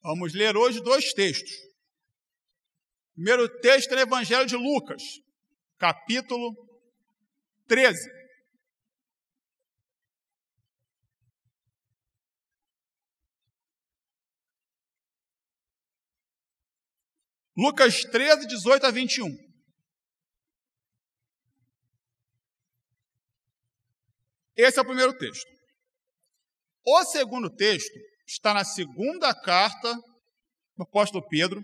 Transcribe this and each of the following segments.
Vamos ler hoje 2 textos. O primeiro texto é o Evangelho de Lucas, capítulo 13. Lucas 13, 18 a 21. Esse é o primeiro texto. O segundo texto está na segunda carta do apóstolo Pedro,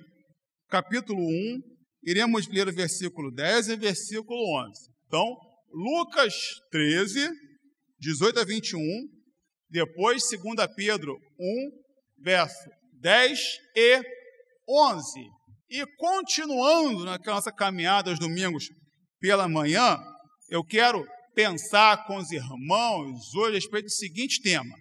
capítulo 1, iremos ler o versículo 10 e o versículo 11. Então, Lucas 13, 18 a 21, depois 2 Pedro 1, verso 10 e 11. E continuando na nossa caminhada aos domingos pela manhã, eu quero pensar com os irmãos hoje a respeito do seguinte tema: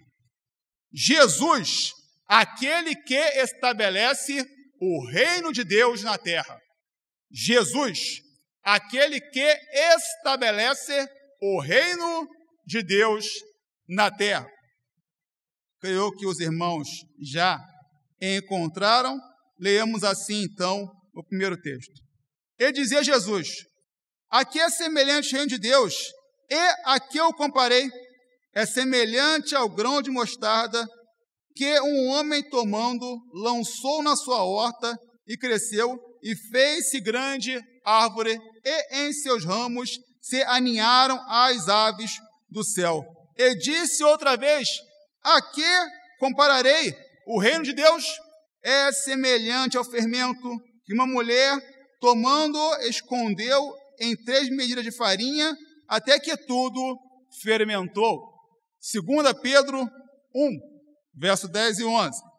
Jesus, aquele que estabelece o reino de Deus na terra. Jesus, aquele que estabelece o reino de Deus na terra. Creio que os irmãos já encontraram. Leemos assim, então, o primeiro texto. E dizia Jesus: aqui é semelhante o reino de Deus, e a que eu comparei é semelhante ao grão de mostarda que um homem tomando lançou na sua horta e cresceu e fez-se grande árvore e em seus ramos se aninharam as aves do céu. E disse outra vez: a que compararei? O reino de Deus é semelhante ao fermento que uma mulher, tomando, escondeu em 3 medidas de farinha, até que tudo fermentou. 2 Pedro 1, verso 10 e 11.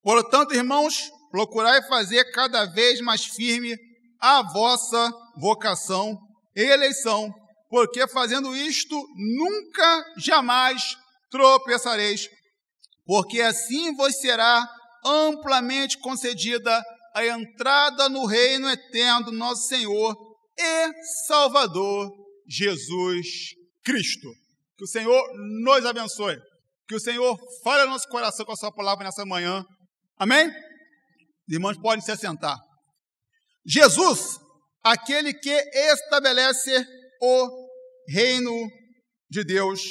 Portanto, irmãos, procurai fazer cada vez mais firme a vossa vocação e eleição, porque fazendo isto nunca, jamais tropeçareis, porque assim vos será amplamente concedida a entrada no reino eterno do nosso Senhor e Salvador Jesus Cristo. Que o Senhor nos abençoe, que o Senhor fale ao nosso coração com a sua palavra nessa manhã. Amém? Os irmãos podem se assentar. Jesus, aquele que estabelece o reino de Deus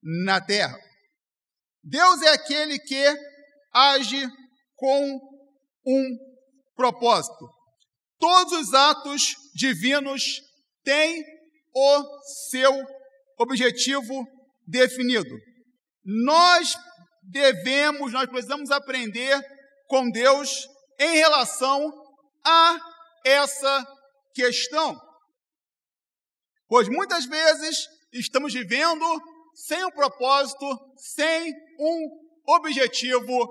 na terra. Deus é aquele que age com um propósito. Todos os atos divinos têm o seu objetivo definido. Nós precisamos aprender com Deus em relação a essa questão. Pois muitas vezes estamos vivendo sem um propósito, sem um objetivo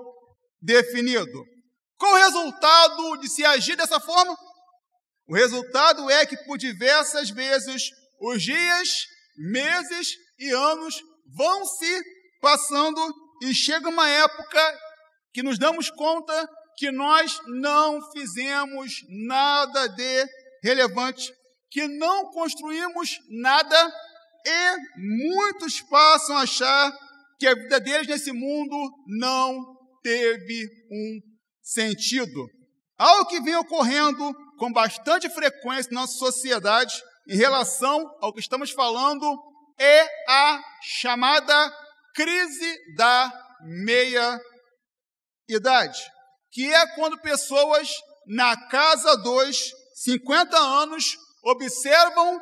definido. Qual o resultado de se agir dessa forma? O resultado é que por diversas vezes os dias, meses e anos vão se passando e chega uma época que nos damos conta que nós não fizemos nada de relevante, que não construímos nada e muitos passam a achar que a vida deles nesse mundo não teve um sentido. Algo que vem ocorrendo com bastante frequência na nossa sociedade em relação ao que estamos falando é a chamada crise da meia-idade, que é quando pessoas na casa dos 50 anos observam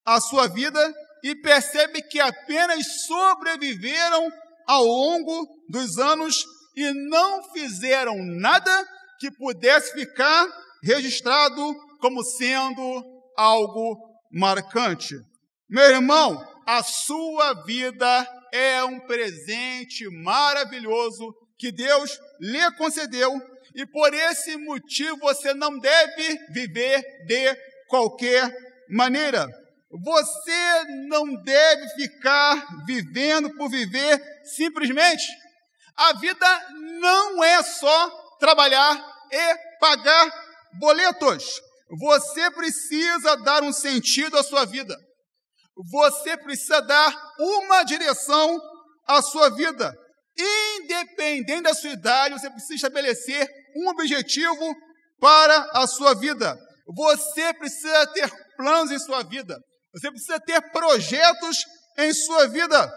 a sua vida e percebem que apenas sobreviveram ao longo dos anos e não fizeram nada que pudesse ficar registrado como sendo algo marcante. Meu irmão, a sua vida é um presente maravilhoso que Deus lhe concedeu, e por esse motivo você não deve viver de qualquer maneira. Você não deve ficar vivendo por viver simplesmente. A vida não é só trabalhar e pagar boletos. Você precisa dar um sentido à sua vida. Você precisa dar uma direção à sua vida. Independente da sua idade, você precisa estabelecer um objetivo para a sua vida. Você precisa ter planos em sua vida. Você precisa ter projetos em sua vida.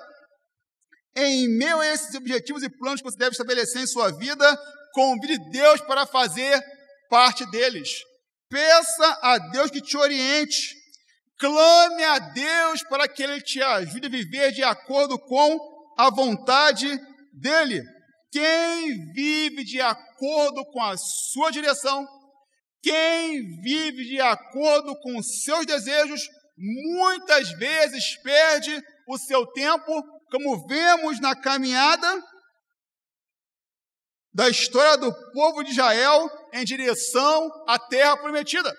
Em meio a esses objetivos e planos que você deve estabelecer em sua vida, convide Deus para fazer parte deles. Peça a Deus que te oriente. Clame a Deus para que Ele te ajude a viver de acordo com a vontade dEle. Quem vive de acordo com a sua direção, quem vive de acordo com os seus desejos, muitas vezes perde o seu tempo, como vemos na caminhada da história do povo de Israel em direção à terra prometida.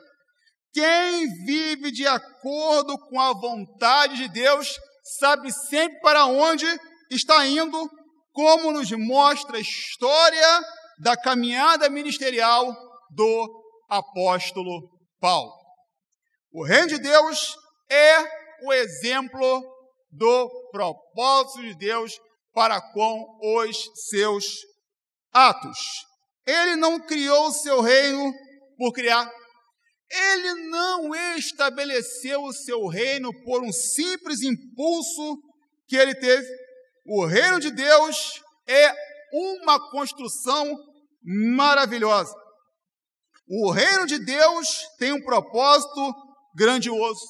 Quem vive de acordo com a vontade de Deus sabe sempre para onde está indo, como nos mostra a história da caminhada ministerial do apóstolo Paulo. O reino de Deus é o exemplo do propósito de Deus para com os seus atos. Ele não criou o seu reino por criar. Ele não estabeleceu o seu reino por um simples impulso que ele teve. O reino de Deus é uma construção maravilhosa. O reino de Deus tem um propósito grandioso.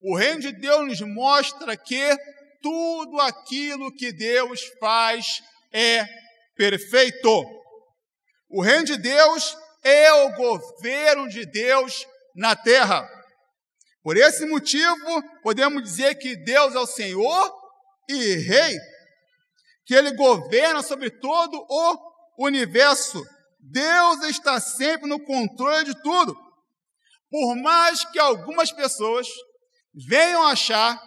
O reino de Deus nos mostra que tudo aquilo que Deus faz é perfeito. O reino de Deus é o governo de Deus na terra. Por esse motivo, podemos dizer que Deus é o Senhor e Rei, que Ele governa sobre todo o universo. Deus está sempre no controle de tudo. Por mais que algumas pessoas venham achar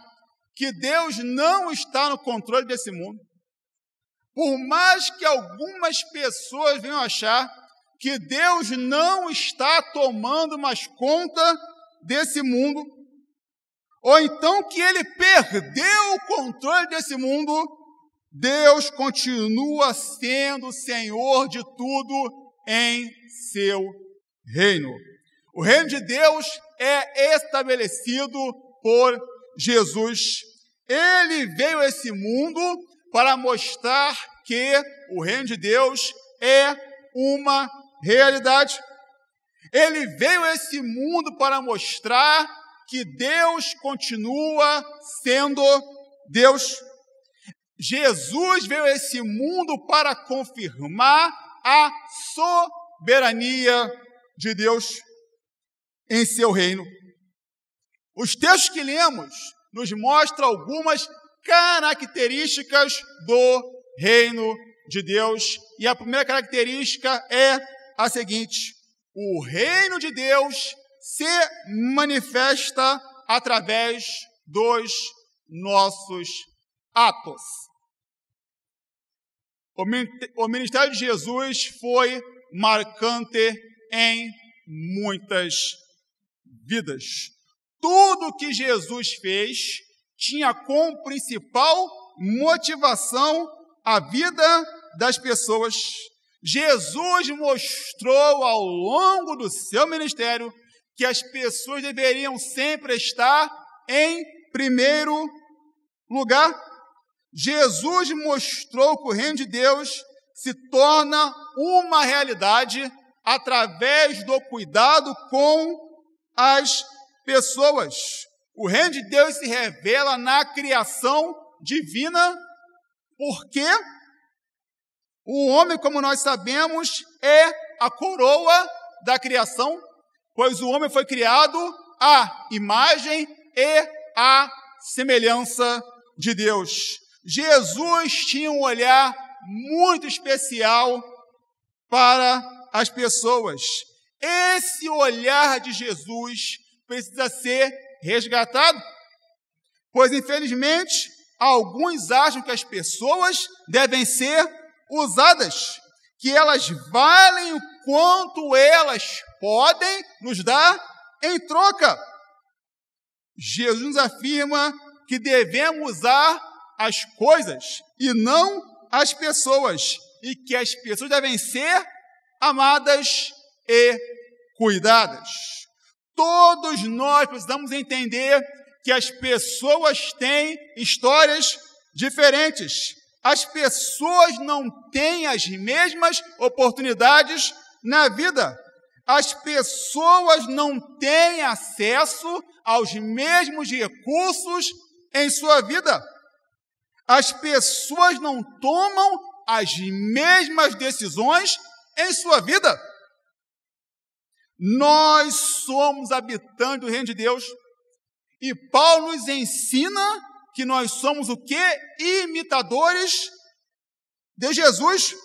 que Deus não está no controle desse mundo, por mais que algumas pessoas venham achar que Deus não está tomando mais conta desse mundo, ou então que Ele perdeu o controle desse mundo, Deus continua sendo o Senhor de tudo em seu reino. O reino de Deus é estabelecido por Jesus. Ele veio a esse mundo para mostrar que o reino de Deus é uma realidade. Ele veio a esse mundo para mostrar que Deus continua sendo Deus. Jesus veio a esse mundo para confirmar a soberania de Deus em seu reino. Os textos que lemos nos mostram algumas características do reino de Deus. E a primeira característica é a seguinte: o reino de Deus se manifesta através dos nossos atos. O ministério de Jesus foi marcante em muitas vidas. Tudo que Jesus fez tinha como principal motivação a vida das pessoas. Jesus mostrou ao longo do seu ministério que as pessoas deveriam sempre estar em primeiro lugar. Jesus mostrou que o reino de Deus se torna uma realidade através do cuidado com as pessoas. O reino de Deus se revela na criação divina, porque o homem, como nós sabemos, é a coroa da criação, pois o homem foi criado à imagem e à semelhança de Deus. Jesus tinha um olhar muito especial para as pessoas. Esse olhar de Jesus precisa ser resgatado, pois, infelizmente, alguns acham que as pessoas devem ser usadas, que elas valem o quanto elas podem nos dar em troca. Jesus nos afirma que devemos usar as coisas e não as pessoas, e que as pessoas devem ser amadas e cuidadas. Todos nós precisamos entender que as pessoas têm histórias diferentes. As pessoas não têm as mesmas oportunidades na vida. As pessoas não têm acesso aos mesmos recursos em sua vida. As pessoas não tomam as mesmas decisões em sua vida. Nós somos habitantes do reino de Deus e Paulo nos ensina que nós somos o quê? Imitadores de Jesus.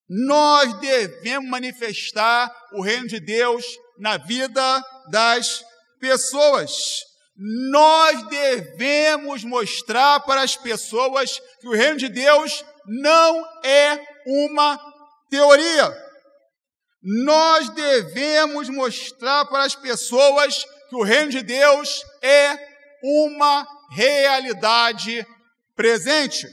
Nós devemos manifestar o reino de Deus na vida das pessoas. Nós devemos mostrar para as pessoas que o reino de Deus não é uma teoria. Nós devemos mostrar para as pessoas que o reino de Deus é uma realidade presente.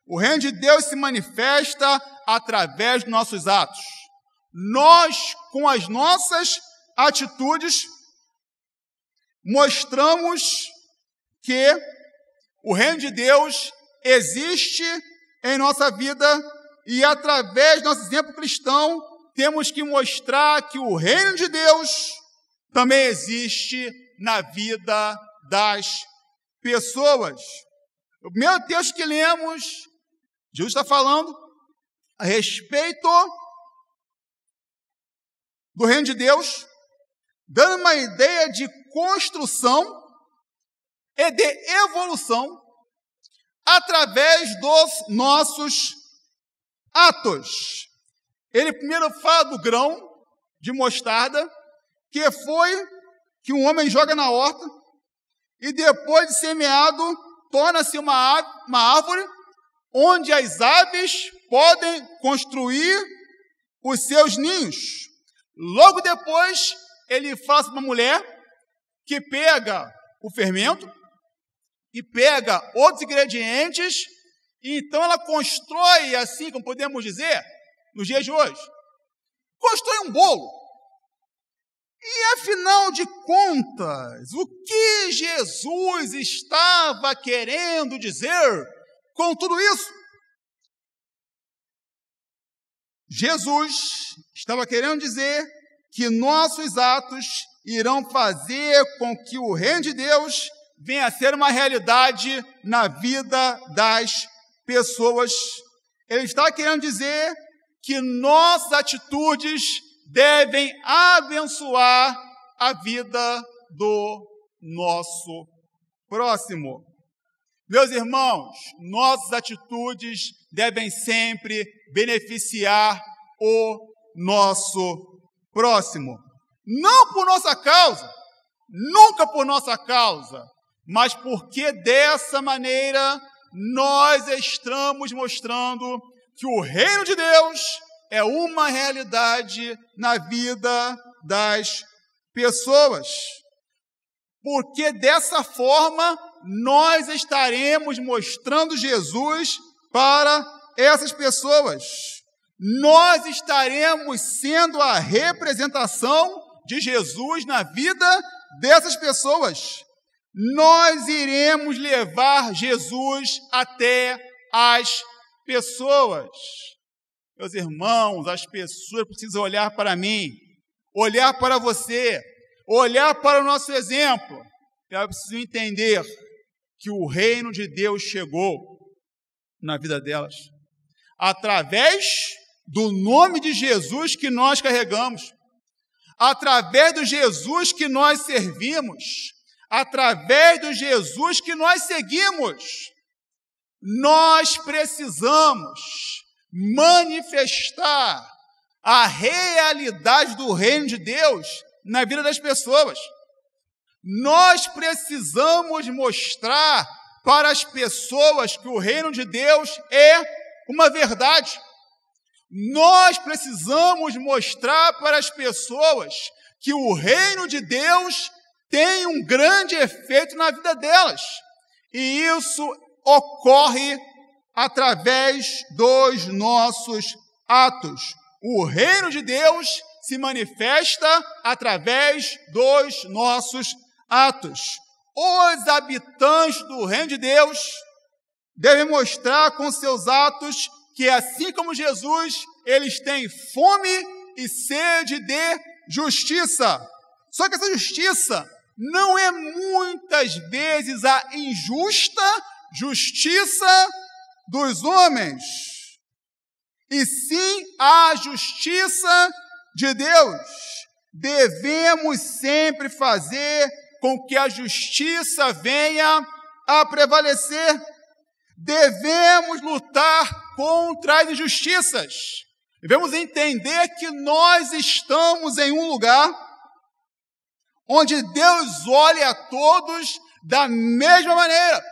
O reino de Deus se manifesta através dos nossos atos. Nós, com as nossas atitudes, mostramos que o reino de Deus existe em nossa vida e, através do nosso exemplo cristão, temos que mostrar que o reino de Deus também existe na vida das pessoas. O primeiro texto que lemos, Jesus está falando a respeito do reino de Deus, dando uma ideia de construção e de evolução através dos nossos atos. Ele primeiro fala do grão de mostarda, que foi que um homem joga na horta, e depois de semeado, torna-se uma árvore, onde as aves podem construir os seus ninhos. Logo depois, ele fala sobre uma mulher que pega o fermento e pega outros ingredientes, e então ela constrói, assim como podemos dizer, nos dias de hoje, constrói um bolo. E, afinal de contas, o que Jesus estava querendo dizer com tudo isso? Jesus estava querendo dizer que nossos atos irão fazer com que o reino de Deus venha a ser uma realidade na vida das pessoas. Ele estava querendo dizer que nossas atitudes devem abençoar a vida do nosso próximo. Meus irmãos, nossas atitudes devem sempre beneficiar o nosso próximo. Não por nossa causa, nunca por nossa causa, mas porque dessa maneira nós estamos mostrando que o reino de Deus é uma realidade na vida das pessoas. Porque dessa forma nós estaremos mostrando Jesus para essas pessoas. Nós estaremos sendo a representação de Jesus na vida dessas pessoas. Nós iremos levar Jesus até as pessoas. Meus irmãos, as pessoas precisam olhar para mim, olhar para você, olhar para o nosso exemplo. Elas precisam entender que o reino de Deus chegou na vida delas através do nome de Jesus que nós carregamos, através do Jesus que nós servimos, através do Jesus que nós seguimos. nós precisamos manifestar a realidade do reino de Deus na vida das pessoas. Nós precisamos mostrar para as pessoas que o reino de Deus é uma verdade. Nós precisamos mostrar para as pessoas que o reino de Deus tem um grande efeito na vida delas. E isso ocorre através dos nossos atos. O reino de Deus se manifesta através dos nossos atos. Os habitantes do reino de Deus devem mostrar com seus atos que, assim como Jesus, eles têm fome e sede de justiça. Só que essa justiça não é muitas vezes a injusta justiça dos homens, e sim a justiça de Deus. Devemos sempre fazer com que a justiça venha a prevalecer. Devemos lutar contra as injustiças. Devemos entender que nós estamos em um lugar onde Deus olha a todos da mesma maneira.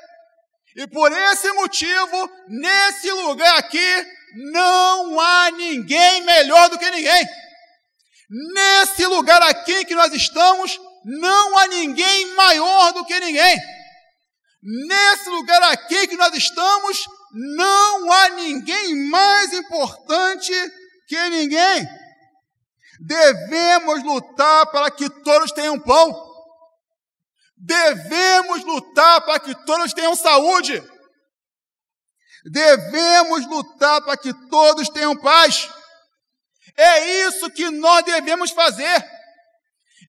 E por esse motivo, nesse lugar aqui, não há ninguém melhor do que ninguém. Nesse lugar aqui que nós estamos, não há ninguém maior do que ninguém. Nesse lugar aqui que nós estamos, não há ninguém mais importante que ninguém. Devemos lutar para que todos tenham pão. Devemos lutar para que todos tenham saúde. Devemos lutar para que todos tenham paz. É isso que nós devemos fazer.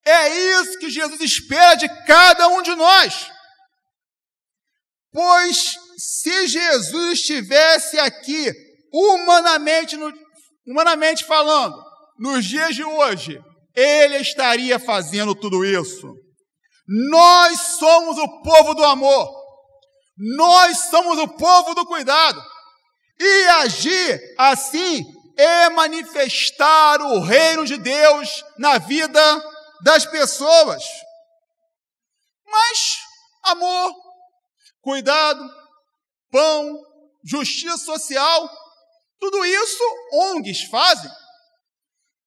É isso que Jesus espera de cada um de nós. Pois se Jesus estivesse aqui, humanamente falando, nos dias de hoje, Ele estaria fazendo tudo isso. Nós somos o povo do amor. Nós somos o povo do cuidado. E agir assim é manifestar o reino de Deus na vida das pessoas. Mas amor, cuidado, pão, justiça social, tudo isso ONGs fazem.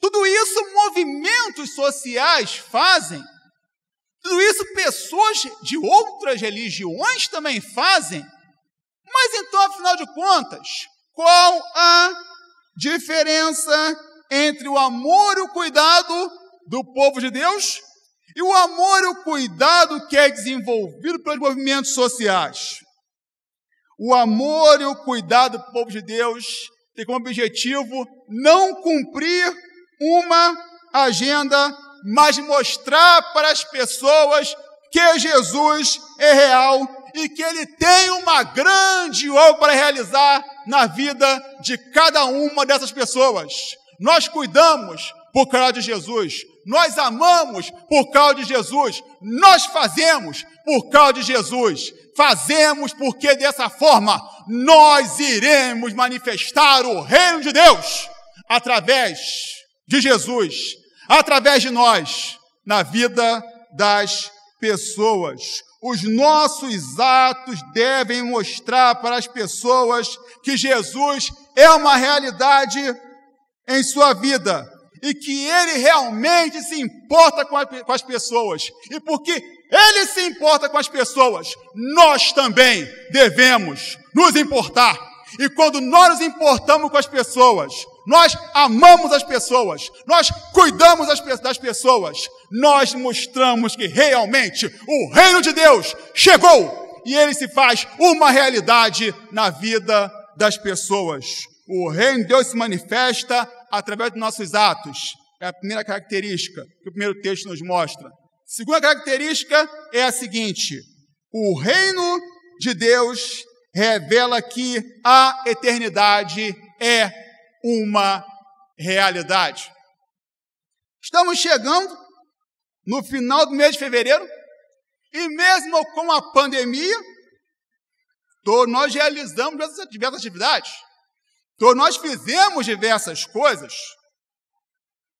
Tudo isso movimentos sociais fazem. Tudo isso pessoas de outras religiões também fazem. Mas então, afinal de contas, qual a diferença entre o amor e o cuidado do povo de Deus e o amor e o cuidado que é desenvolvido pelos movimentos sociais? O amor e o cuidado do povo de Deus tem como objetivo não cumprir uma agenda, mas mostrar para as pessoas que Jesus é real e que Ele tem uma grande obra para realizar na vida de cada uma dessas pessoas. Nós cuidamos por causa de Jesus, nós amamos por causa de Jesus, nós fazemos por causa de Jesus, fazemos porque dessa forma nós iremos manifestar o reino de Deus através de Jesus, através de nós, na vida das pessoas. Os nossos atos devem mostrar para as pessoas que Jesus é uma realidade em sua vida e que Ele realmente se importa com as pessoas. E porque Ele se importa com as pessoas, nós também devemos nos importar. E quando nós nos importamos com as pessoas, nós amamos as pessoas, nós cuidamos das pessoas, nós mostramos que realmente o reino de Deus chegou e ele se faz uma realidade na vida das pessoas. O reino de Deus se manifesta através dos nossos atos. É a primeira característica que o primeiro texto nos mostra. A segunda característica é a seguinte: o reino de Deus revela que a eternidade é uma realidade. Estamos chegando no final do mês de fevereiro e mesmo com a pandemia, Todos nós realizamos diversas atividades. Todos nós fizemos diversas coisas.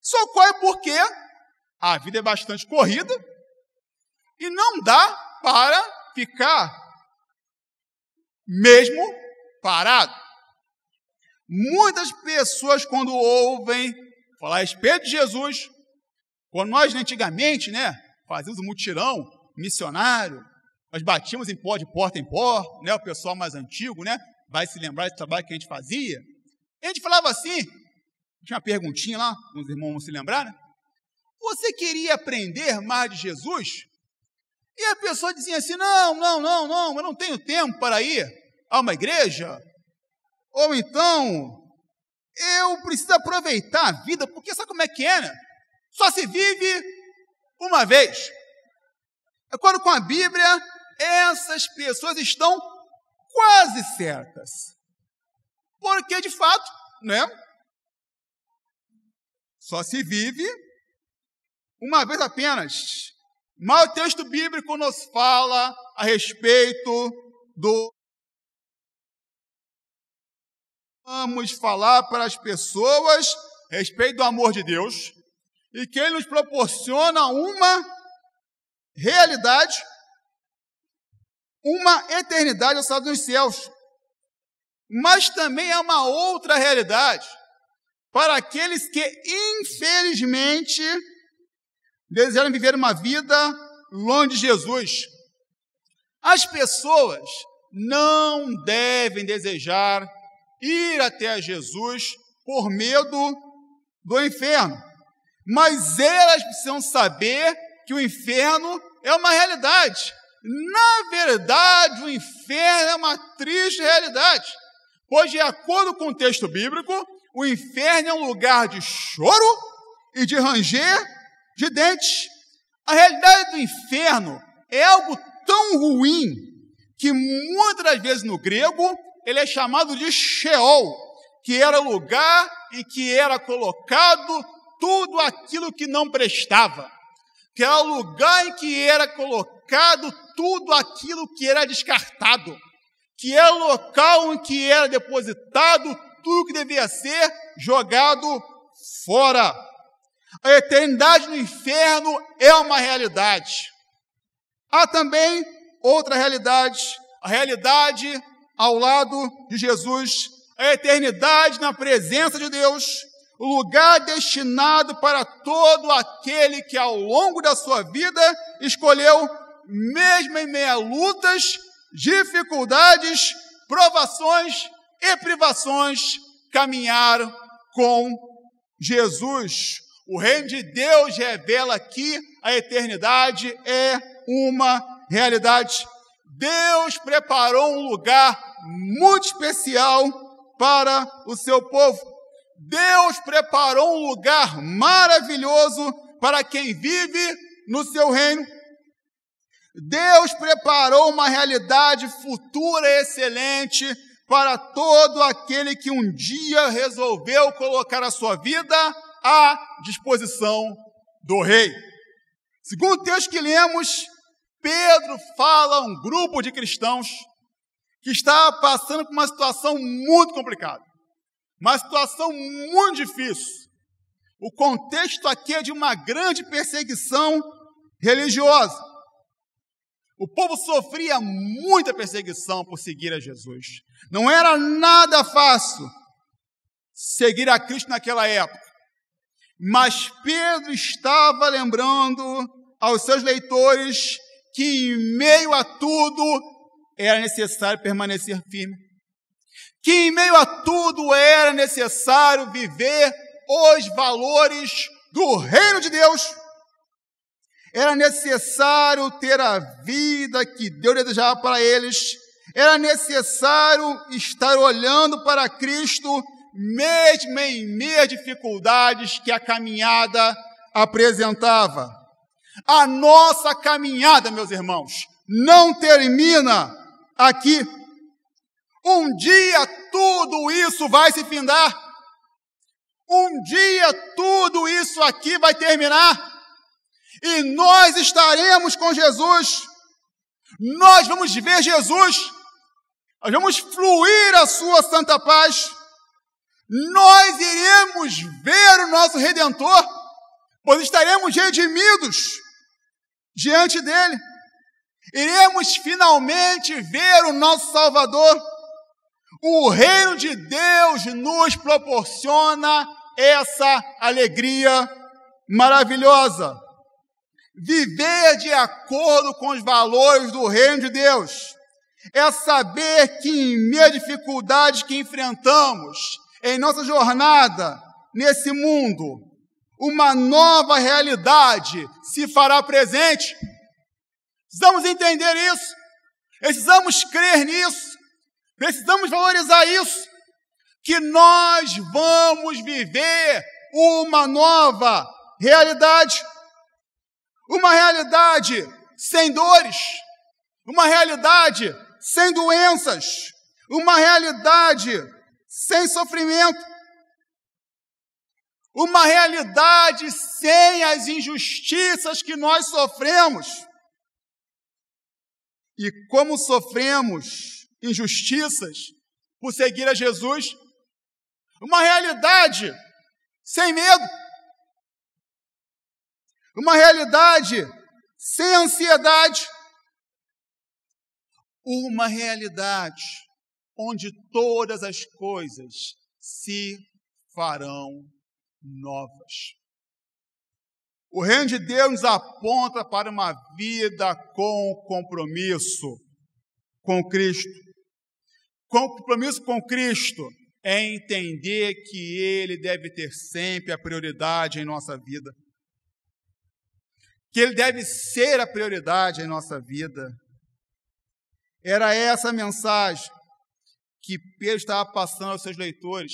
Só ocorre porque a vida é bastante corrida e não dá para ficar mesmo parado. Muitas pessoas, quando ouvem falar a respeito de Jesus, quando nós antigamente, fazíamos um mutirão missionário, nós batíamos de porta em porta, o pessoal mais antigo, vai se lembrar desse trabalho que a gente fazia. A gente falava assim, tinha uma perguntinha lá, os irmãos vão se lembrar, Você queria aprender mais de Jesus? E a pessoa dizia assim, não, eu não tenho tempo para ir a uma igreja. Ou então, eu preciso aproveitar a vida, porque sabe como é que é, Só se vive uma vez. Agora, com a Bíblia, essas pessoas estão quase certas. Porque, de fato, só se vive uma vez apenas. Mas o texto bíblico nos fala a respeito do... Vamos falar para as pessoas a respeito do amor de Deus e que Ele nos proporciona uma realidade, uma eternidade ao estado dos céus. Mas também é uma outra realidade para aqueles que, infelizmente, desejam viver uma vida longe de Jesus. As pessoas não devem desejar ir até Jesus por medo do inferno, mas elas precisam saber que o inferno é uma realidade. Na verdade, o inferno é uma triste realidade, pois, de acordo com o texto bíblico, o inferno é um lugar de choro e de ranger de dentes. A realidade do inferno é algo tão ruim que muitas das vezes no grego ele é chamado de Sheol, que era o lugar em que era colocado tudo aquilo que não prestava, que era o lugar em que era colocado tudo aquilo que era descartado, que era o local em que era depositado tudo que devia ser jogado fora. A eternidade no inferno é uma realidade. Há também outra realidade, a realidade ao lado de Jesus, a eternidade na presença de Deus, o lugar destinado para todo aquele que ao longo da sua vida escolheu, mesmo em meio a lutas, dificuldades, provações e privações, caminhar com Jesus. O reino de Deus revela que a eternidade é uma realidade. Deus preparou um lugar muito especial para o seu povo. Deus preparou um lugar maravilhoso para quem vive no seu reino. Deus preparou uma realidade futura excelente para todo aquele que um dia resolveu colocar a sua vida à disposição do rei. Segundo o texto que lemos, Pedro fala a um grupo de cristãos que está passando por uma situação muito complicada, uma situação muito difícil. O contexto aqui é de uma grande perseguição religiosa. O povo sofria muita perseguição por seguir a Jesus. Não era nada fácil seguir a Cristo naquela época. Mas Pedro estava lembrando aos seus leitores que em meio a tudo era necessário permanecer firme. Que em meio a tudo era necessário viver os valores do reino de Deus. Era necessário ter a vida que Deus desejava para eles. Era necessário estar olhando para Cristo, mesmo em meio às dificuldades que a caminhada apresentava. A nossa caminhada, meus irmãos, não termina aqui. Um dia tudo isso vai se findar. Um dia tudo isso aqui vai terminar. E nós estaremos com Jesus. Nós vamos ver Jesus. nós vamos fluir a sua santa paz, nós iremos ver o nosso Redentor, pois estaremos redimidos diante dele. Iremos finalmente ver o nosso Salvador. O reino de Deus nos proporciona essa alegria maravilhosa. Viver de acordo com os valores do reino de Deus é saber que em meio à dificuldade que enfrentamos em nossa jornada nesse mundo, uma nova realidade se fará presente. Precisamos entender isso, precisamos crer nisso, precisamos valorizar isso, que nós vamos viver uma nova realidade, uma realidade sem dores, uma realidade sem doenças, uma realidade sem sofrimento, uma realidade sem as injustiças que nós sofremos. E como sofremos injustiças por seguir a Jesus, uma realidade sem medo, uma realidade sem ansiedade, uma realidade onde todas as coisas se farão novas. O reino de Deus nos aponta para uma vida com compromisso com Cristo. Compromisso com Cristo é entender que Ele deve ter sempre a prioridade em nossa vida. Que Ele deve ser a prioridade em nossa vida. Era essa a mensagem que Pedro estava passando aos seus leitores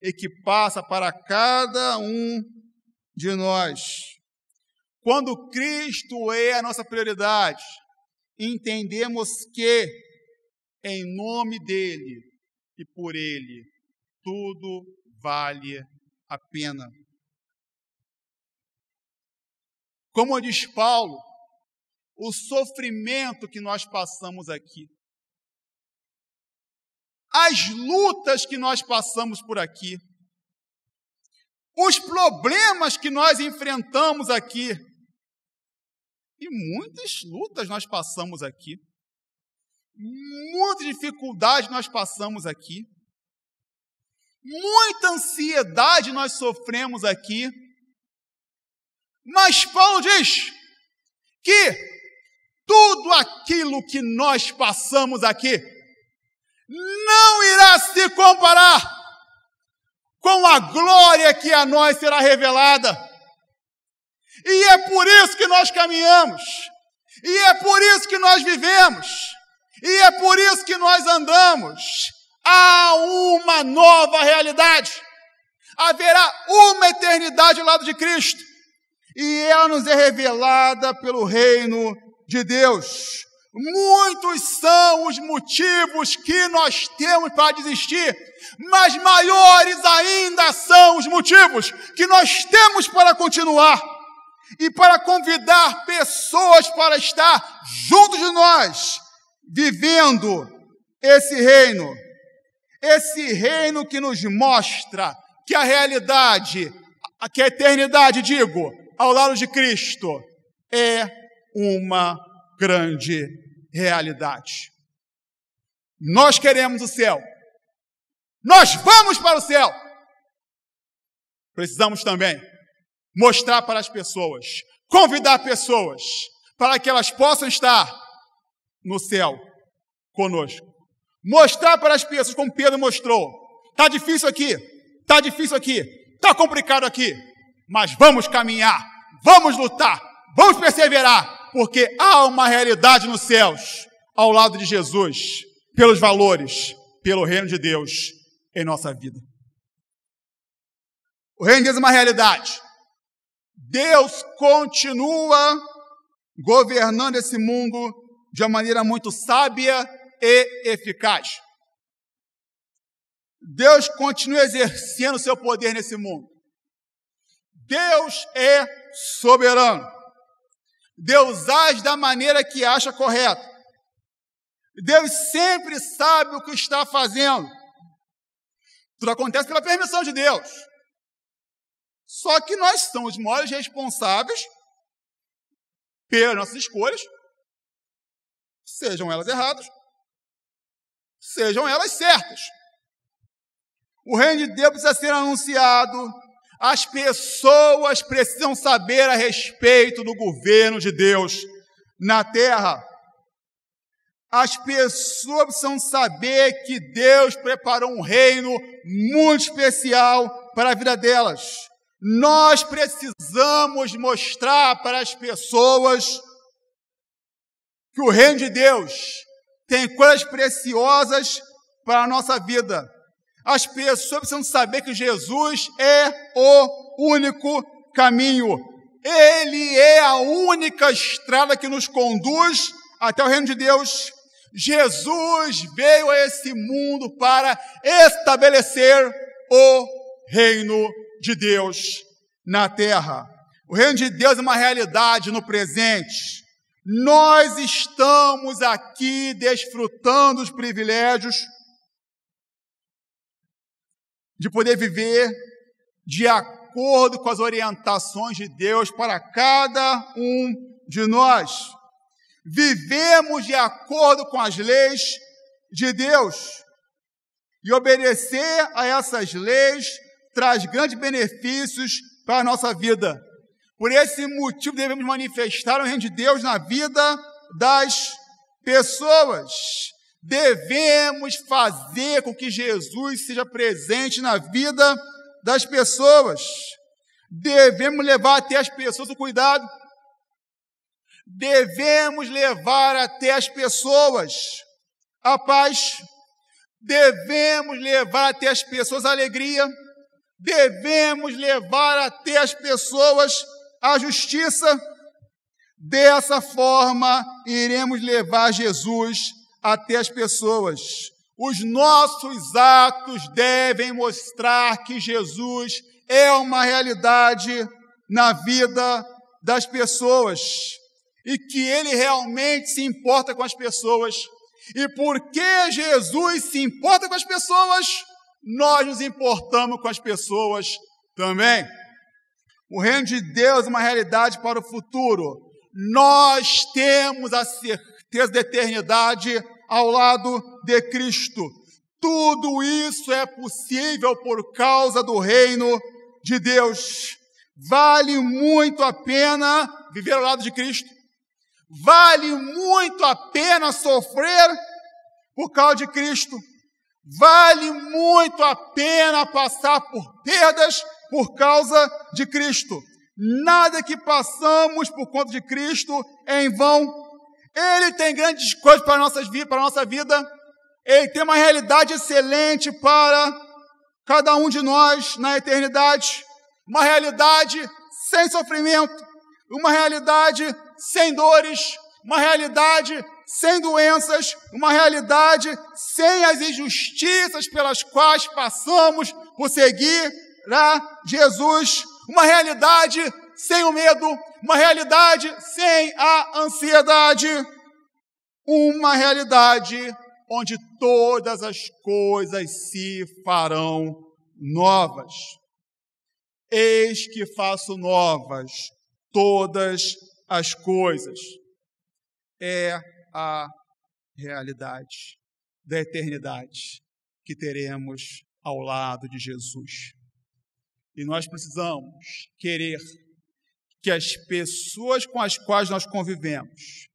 e que passa para cada um de nós. Quando Cristo é a nossa prioridade, entendemos que, em nome dEle e por Ele, tudo vale a pena. Como diz Paulo, o sofrimento que nós passamos aqui, as lutas que nós passamos por aqui, os problemas que nós enfrentamos aqui, e muitas lutas nós passamos aqui, muitas dificuldades nós passamos aqui, muita ansiedade nós sofremos aqui, mas Paulo diz que tudo aquilo que nós passamos aqui não irá se comparar com a glória que a nós será revelada. E é por isso que nós caminhamos, e é por isso que nós vivemos, e é por isso que nós andamos. Há uma nova realidade, haverá uma eternidade ao lado de Cristo, e ela nos é revelada pelo reino de Deus. Muitos são os motivos que nós temos para desistir, mas maiores ainda são os motivos que nós temos para continuar e para convidar pessoas para estar junto de nós, vivendo esse reino que nos mostra que a realidade, que a eternidade, ao lado de Cristo, é uma grande realidade. Nós queremos o céu. Nós vamos para o céu. Precisamos também mostrar para as pessoas, convidar pessoas para que elas possam estar no céu conosco. Mostrar para as pessoas, como Pedro mostrou. Está difícil aqui, está complicado aqui, mas vamos caminhar, vamos lutar, vamos perseverar, porque há uma realidade nos céus, ao lado de Jesus, pelos valores, pelo reino de Deus em nossa vida. O reino de Deus é uma realidade. Deus continua governando esse mundo de uma maneira muito sábia e eficaz. Deus continua exercendo o seu poder nesse mundo. Deus é soberano. Deus age da maneira que acha correta. Deus sempre sabe o que está fazendo. Tudo acontece pela permissão de Deus. Só que nós somos os maiores responsáveis pelas nossas escolhas, sejam elas erradas, sejam elas certas. O reino de Deus precisa ser anunciado, as pessoas precisam saber a respeito do governo de Deus na terra. As pessoas precisam saber que Deus preparou um reino muito especial para a vida delas. Nós precisamos mostrar para as pessoas que o reino de Deus tem coisas preciosas para a nossa vida. As pessoas precisam saber que Jesus é o único caminho. Ele é a única estrada que nos conduz até o reino de Deus. Jesus veio a esse mundo para estabelecer o reino de Deus na terra. O reino de Deus é uma realidade no presente. Nós estamos aqui desfrutando dos privilégios de poder viver de acordo com as orientações de Deus para cada um de nós. Vivemos de acordo com as leis de Deus. E obedecer a essas leis traz grandes benefícios para a nossa vida. Por esse motivo, devemos manifestar o reino de Deus na vida das pessoas. Devemos fazer com que Jesus seja presente na vida das pessoas. Devemos levar até as pessoas o cuidado. Devemos levar até as pessoas a paz. Devemos levar até as pessoas a alegria. Devemos levar até as pessoas a justiça. Dessa forma, iremos levar Jesus até as pessoas. Os nossos atos devem mostrar que Jesus é uma realidade na vida das pessoas e que Ele realmente se importa com as pessoas. E porque Jesus se importa com as pessoas, nós nos importamos com as pessoas também. O reino de Deus é uma realidade para o futuro. Nós temos a certeza da eternidade ao lado de Cristo. Tudo isso é possível por causa do reino de Deus. Vale muito a pena viver ao lado de Cristo. Vale muito a pena sofrer por causa de Cristo. Vale muito a pena passar por perdas por causa de Cristo. Nada que passamos por conta de Cristo é em vão. Ele tem grandes coisas para a nossa vida. Ele tem uma realidade excelente para cada um de nós na eternidade. Uma realidade sem sofrimento. Uma realidade sem dores. Uma realidade sem doenças. Uma realidade sem as injustiças pelas quais passamos por seguir a Jesus. Uma realidade sem o medo. Uma realidade sem a ansiedade. Uma realidade onde todas as coisas se farão novas. Eis que faço novas todas as coisas. É a realidade da eternidade que teremos ao lado de Jesus. E nós precisamos querer que as pessoas com as quais nós convivemos,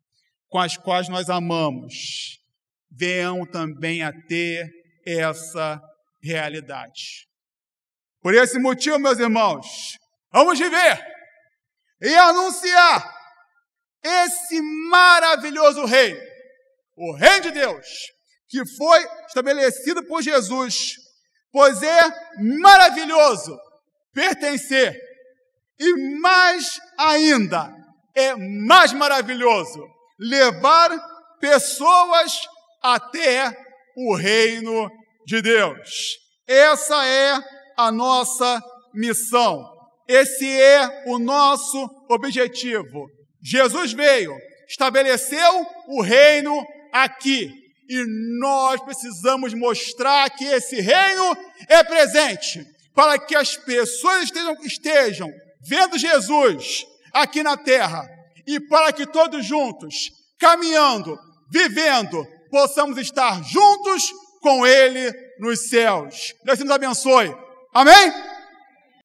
com as quais nós amamos, venham também a ter essa realidade. Por esse motivo, meus irmãos, vamos viver e anunciar esse maravilhoso reino, o reino de Deus, que foi estabelecido por Jesus, pois é maravilhoso pertencer, e mais ainda, é mais maravilhoso levar pessoas até o reino de Deus. Essa é a nossa missão. Esse é o nosso objetivo. Jesus veio, estabeleceu o reino aqui. E nós precisamos mostrar que esse reino é presente, para que as pessoas estejam vendo Jesus aqui na terra, e para que todos juntos, caminhando, vivendo, possamos estar juntos com Ele nos céus. Deus nos abençoe. Amém?